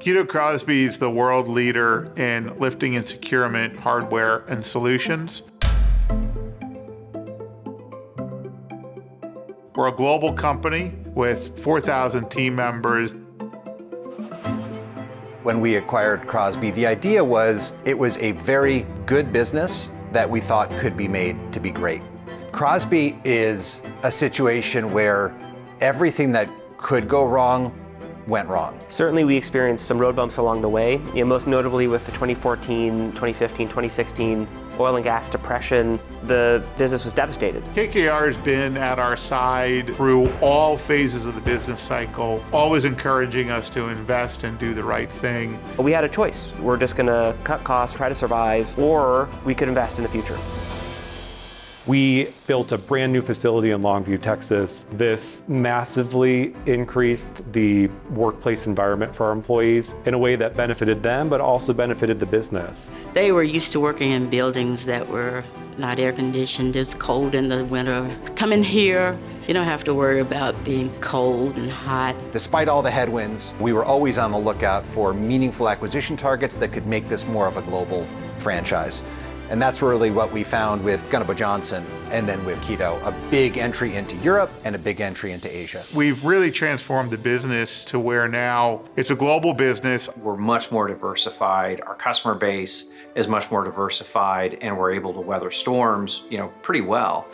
Kito Crosby is the world leader in lifting and securement hardware and solutions. We're a global company with 4,000 team members. When we acquired Crosby, the idea was it was a very good business that we thought could be made to be great. Crosby is a situation where everything that could go wrong went wrong. Certainly we experienced some road bumps along the way, most notably with the 2014, 2015, 2016 oil and gas depression. The business was devastated. KKR has been at our side through all phases of the business cycle, always encouraging us to invest and do the right thing. We had a choice. We're just going to cut costs, try to survive, or we could invest in the future. We built a brand new facility in Longview, Texas. This massively increased the workplace environment for our employees in a way that benefited them, but also benefited the business. They were used to working in buildings that were not air conditioned. It's cold in the winter. Come in here, you don't have to worry about being cold and hot. Despite all the headwinds, we were always on the lookout for meaningful acquisition targets that could make this more of a global franchise. And that's really what we found with Gunabo Johnson and then with Kito, a big entry into Europe and a big entry into Asia. We've really transformed the business to where now it's a global business. We're much more diversified. Our customer base is much more diversified, and we're able to weather storms, pretty well.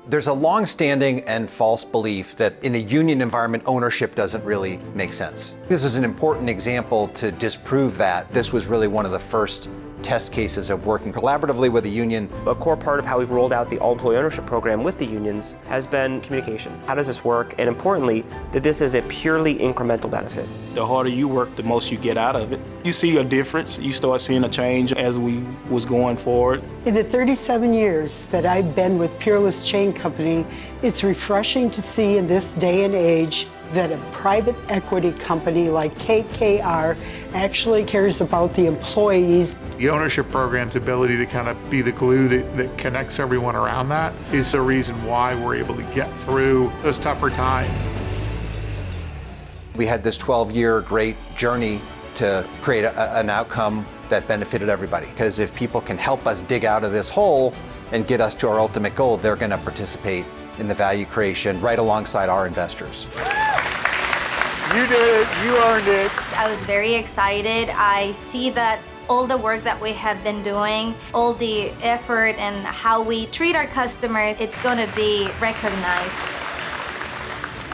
There's a long-standing and false belief that in a union environment, ownership doesn't really make sense. This is an important example to disprove that. This was really one of the first test cases of working collaboratively with a union. A core part of how we've rolled out the all-employee ownership program with the unions has been communication. How does this work? And importantly, that this is a purely incremental benefit. The harder you work, the most you get out of it. You see a difference. You start seeing a change as we was going forward. In the 37 years that I've been with Peerless Chain Company, it's refreshing to see in this day and age that a private equity company like KKR actually cares about the employees. The ownership program's ability to kind of be the glue that connects everyone around that is the reason why we're able to get through those tougher times. We had this 12-year great journey to create an outcome that benefited everybody. Because if people can help us dig out of this hole and get us to our ultimate goal, they're going to participate in the value creation right alongside our investors. You did it, you earned it. I was very excited. I see that all the work that we have been doing, all the effort and how we treat our customers, it's going to be recognized.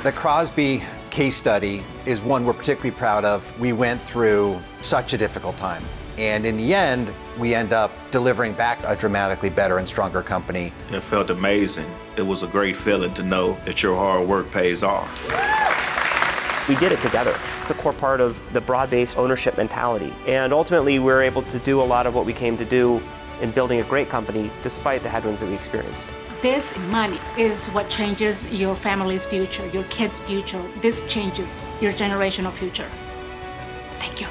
The Crosby case study is one we're particularly proud of. We went through such a difficult time. And in the end, we end up delivering back a dramatically better and stronger company. It felt amazing. It was a great feeling to know that your hard work pays off. We did it together. It's a core part of the broad-based ownership mentality. And ultimately, we're able to do a lot of what we came to do in building a great company despite the headwinds that we experienced. This money is what changes your family's future, your kids' future. This changes your generational future. Thank you.